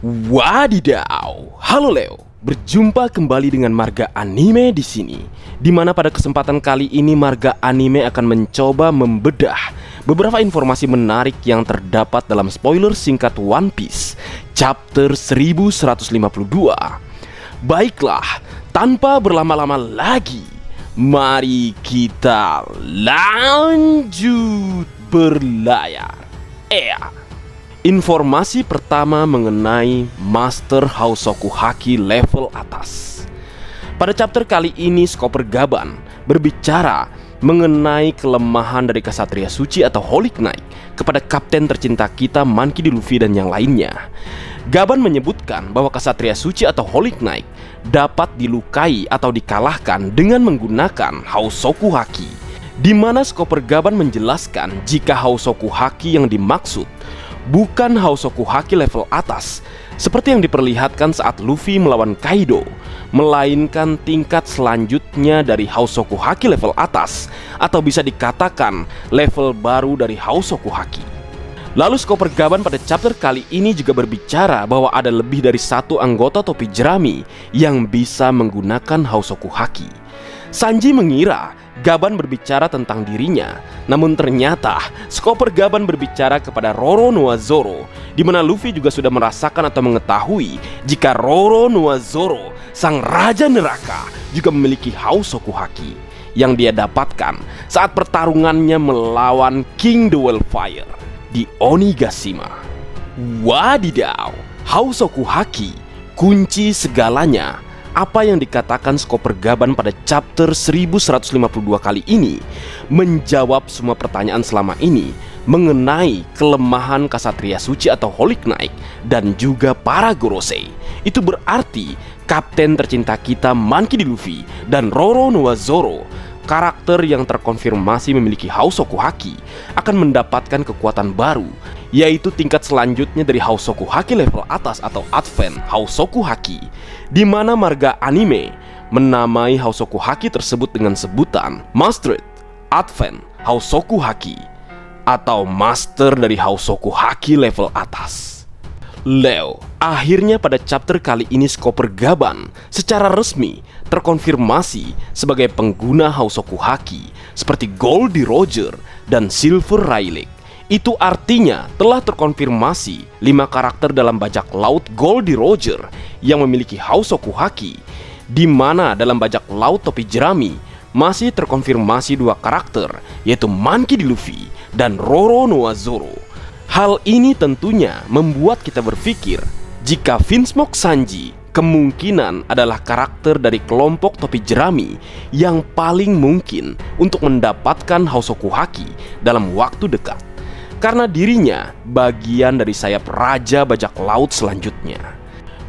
Wadidaw, halo Leo. Berjumpa kembali dengan Marga Anime di sini. Di mana pada kesempatan kali ini Marga Anime akan mencoba membedah beberapa informasi menarik yang terdapat dalam spoiler singkat One Piece chapter 1152. Baiklah, tanpa berlama-lama lagi, mari kita lanjut berlayar. Informasi pertama mengenai Master Housoku Haki level atas. Pada chapter kali ini Chopper Gaban berbicara mengenai kelemahan dari Ksatria Suci atau Holy Knight kepada kapten tercinta kita Monkey D. Luffy dan yang lainnya. Gaban menyebutkan bahwa Ksatria Suci atau Holy Knight dapat dilukai atau dikalahkan dengan menggunakan Housoku Haki, di mana Chopper Gaban menjelaskan jika Housoku Haki yang dimaksud bukan Housoku Haki level atas seperti yang diperlihatkan saat Luffy melawan Kaido, melainkan tingkat selanjutnya dari Housoku Haki level atas, atau bisa dikatakan level baru dari Housoku Haki. Lalu Chopper Gaban pada chapter kali ini juga berbicara bahwa ada lebih dari satu anggota topi jerami yang bisa menggunakan Housoku Haki. Sanji mengira Gaban berbicara tentang dirinya, namun ternyata Chopper Gaban berbicara kepada Roro Noa Zoro, di mana Luffy juga sudah merasakan atau mengetahui jika Roro Noa Zoro, sang raja neraka, juga memiliki Housoku Haki yang dia dapatkan saat pertarungannya melawan King the Wildfire di Onigashima. Wadidaw, Housoku Haki kunci segalanya. Apa yang dikatakan Chopper Gaban pada chapter 1152 kali ini menjawab semua pertanyaan selama ini mengenai kelemahan Ksatria Suci atau Holy Knight dan juga para Gorosei. Itu berarti kapten tercinta kita Monkey D. Luffy dan Roro Noa Zoro, karakter yang terkonfirmasi memiliki Housoku Haki, akan mendapatkan kekuatan baru, yaitu tingkat selanjutnya dari Housoku Haki level atas atau Advent Housoku Haki, di mana Marga Anime menamai Housoku Haki tersebut dengan sebutan Mastered Advent Housoku Haki atau Master dari Housoku Haki level atas. Leo, akhirnya pada chapter kali ini Chopper Gaban secara resmi terkonfirmasi sebagai pengguna Housoku Haki seperti Goldie Roger dan Silver Rayleigh. Itu artinya telah terkonfirmasi 5 karakter dalam bajak laut Goldie Roger yang memiliki Housoku Haki, di mana dalam bajak laut topi jerami masih terkonfirmasi 2 karakter, yaitu Monkey D. Luffy dan Roro Noa Zoro. Hal ini tentunya membuat kita berpikir jika Vinsmoke Sanji kemungkinan adalah karakter dari kelompok topi jerami yang paling mungkin untuk mendapatkan Housoku Haki dalam waktu dekat, karena dirinya bagian dari sayap Raja Bajak Laut selanjutnya.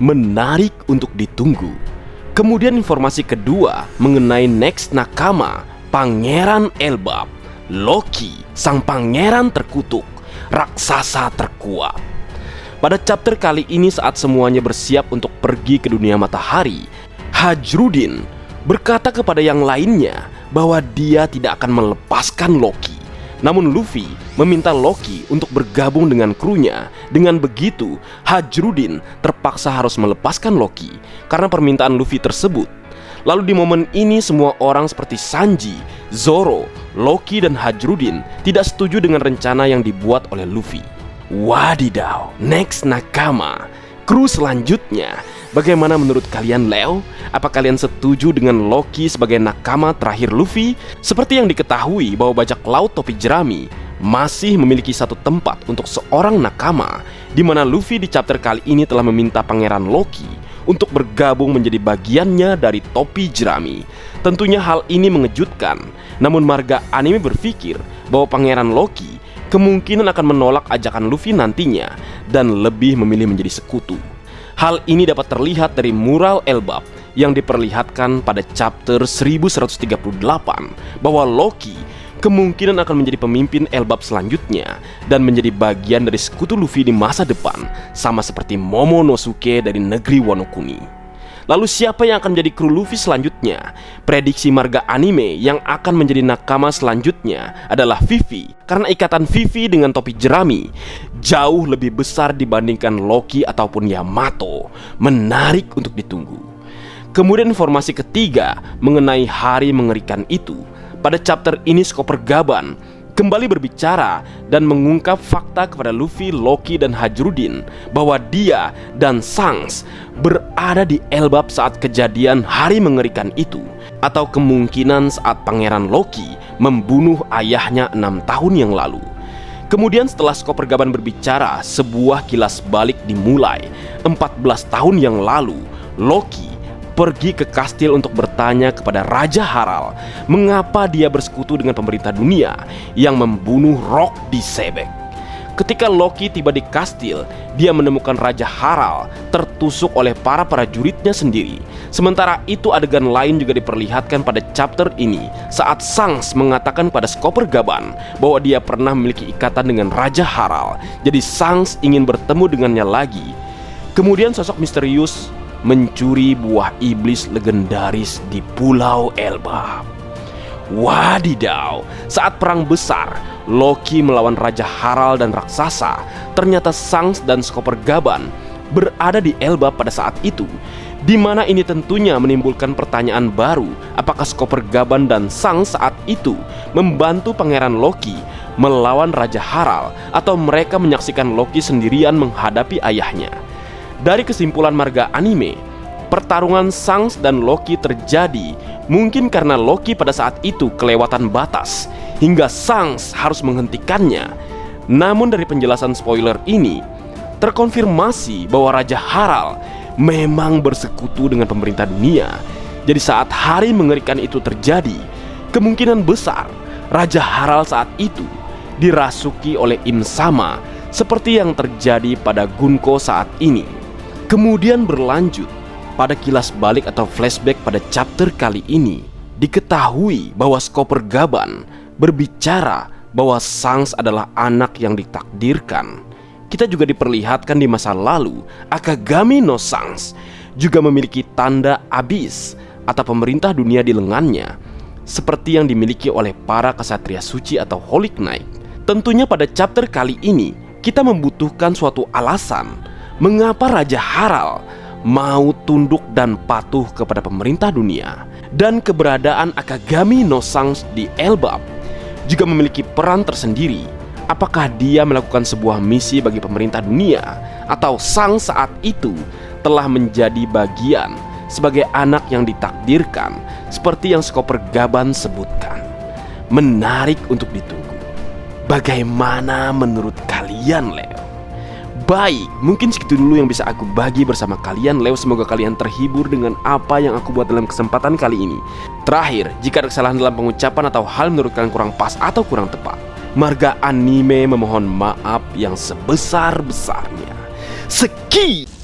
Menarik untuk ditunggu. Kemudian informasi kedua mengenai next nakama Pangeran Elbap, Loki, sang pangeran terkutuk, raksasa terkuat. Pada chapter kali ini saat semuanya bersiap untuk pergi ke dunia matahari, Hajrudin berkata kepada yang lainnya bahwa dia tidak akan melepaskan Loki. Namun Luffy meminta Loki untuk bergabung dengan krunya. Dengan begitu, Hajrudin terpaksa harus melepaskan Loki karena permintaan Luffy tersebut. Lalu di momen ini semua orang seperti Sanji, Zoro, Loki dan Hajrudin tidak setuju dengan rencana yang dibuat oleh Luffy. Wadidaw, next nakama, kru selanjutnya. Bagaimana menurut kalian, Leo? Apa kalian setuju dengan Loki sebagai nakama terakhir Luffy? Seperti yang diketahui bahwa bajak laut topi jerami masih memiliki satu tempat untuk seorang nakama, di mana Luffy di chapter kali ini telah meminta Pangeran Loki untuk bergabung menjadi bagiannya dari topi jerami. Tentunya hal ini mengejutkan, namun Marga Anime berpikir bahwa Pangeran Loki kemungkinan akan menolak ajakan Luffy nantinya dan lebih memilih menjadi sekutu. Hal ini dapat terlihat dari mural Elbap yang diperlihatkan pada chapter 1138 bahwa Loki kemungkinan akan menjadi pemimpin Elbap selanjutnya dan menjadi bagian dari sekutu Luffy di masa depan, sama seperti Momonosuke dari negeri Wano Kuni. Lalu siapa yang akan menjadi kru Luffy selanjutnya? Prediksi marga anime yang akan menjadi nakama selanjutnya adalah Vivi, karena ikatan Vivi dengan topi jerami jauh lebih besar dibandingkan Loki ataupun Yamato. Menarik untuk ditunggu. Kemudian informasi ketiga mengenai hari mengerikan itu. Pada chapter ini Chopper Gaban kembali berbicara dan mengungkap fakta kepada Luffy, Loki, dan Hajrudin bahwa dia dan Shanks berada di Elbap saat kejadian hari mengerikan itu, atau kemungkinan saat Pangeran Loki membunuh ayahnya 6 tahun yang lalu. Kemudian setelah Chopper Gaban berbicara, sebuah kilas balik dimulai. 14 tahun yang lalu, Loki pergi ke kastil untuk bertanya kepada Raja Harald mengapa dia bersekutu dengan pemerintah dunia yang membunuh Rock di Sebek. Ketika Loki tiba di kastil, dia menemukan Raja Harald tertusuk oleh para prajuritnya sendiri. Sementara itu adegan lain juga diperlihatkan pada chapter ini saat Shanks mengatakan pada Chopper Gaban bahwa dia pernah memiliki ikatan dengan Raja Harald. Jadi Shanks ingin bertemu dengannya lagi. Kemudian sosok misterius mencuri buah iblis legendaris di Pulau Elbap. Wadidaw, saat perang besar Loki melawan Raja Harald dan raksasa, ternyata Shanks dan Chopper Gaban berada di Elbap pada saat itu, di mana ini tentunya menimbulkan pertanyaan baru, apakah Chopper Gaban dan Shanks saat itu membantu Pangeran Loki melawan Raja Harald, atau mereka menyaksikan Loki sendirian menghadapi ayahnya. Dari kesimpulan marga anime, pertarungan Shanks dan Loki terjadi mungkin karena Loki pada saat itu kelewatan batas hingga Shanks harus menghentikannya. Namun dari penjelasan spoiler ini terkonfirmasi bahwa Raja Harald memang bersekutu dengan pemerintah dunia. Jadi saat hari mengerikan itu terjadi, kemungkinan besar Raja Harald saat itu dirasuki oleh Im Sama seperti yang terjadi pada Gunko saat ini. Kemudian berlanjut pada kilas balik atau flashback pada chapter kali ini, diketahui bahwa Chopper Gaban berbicara bahwa Shanks adalah anak yang ditakdirkan. Kita juga diperlihatkan di masa lalu Akagami no Shanks juga memiliki tanda Abyss atau pemerintah dunia di lengannya, seperti yang dimiliki oleh para kesatria suci atau Holy Knight. Tentunya pada chapter kali ini kita membutuhkan suatu alasan mengapa Raja Harald mau tunduk dan patuh kepada pemerintah dunia. Dan keberadaan Akagami no Shanks di Elbap juga memiliki peran tersendiri. Apakah dia melakukan sebuah misi bagi pemerintah dunia, atau Shanks saat itu telah menjadi bagian sebagai anak yang ditakdirkan seperti yang Chopper Gaban sebutkan? Menarik untuk ditunggu. Bagaimana menurut kalian, Leo? Baik, mungkin segitu dulu yang bisa aku bagi bersama kalian, Leo. Semoga kalian terhibur dengan apa yang aku buat dalam kesempatan kali ini. Terakhir, jika ada kesalahan dalam pengucapan atau hal menurut kalian kurang pas atau kurang tepat, marga anime memohon maaf yang sebesar-besarnya. Sekian.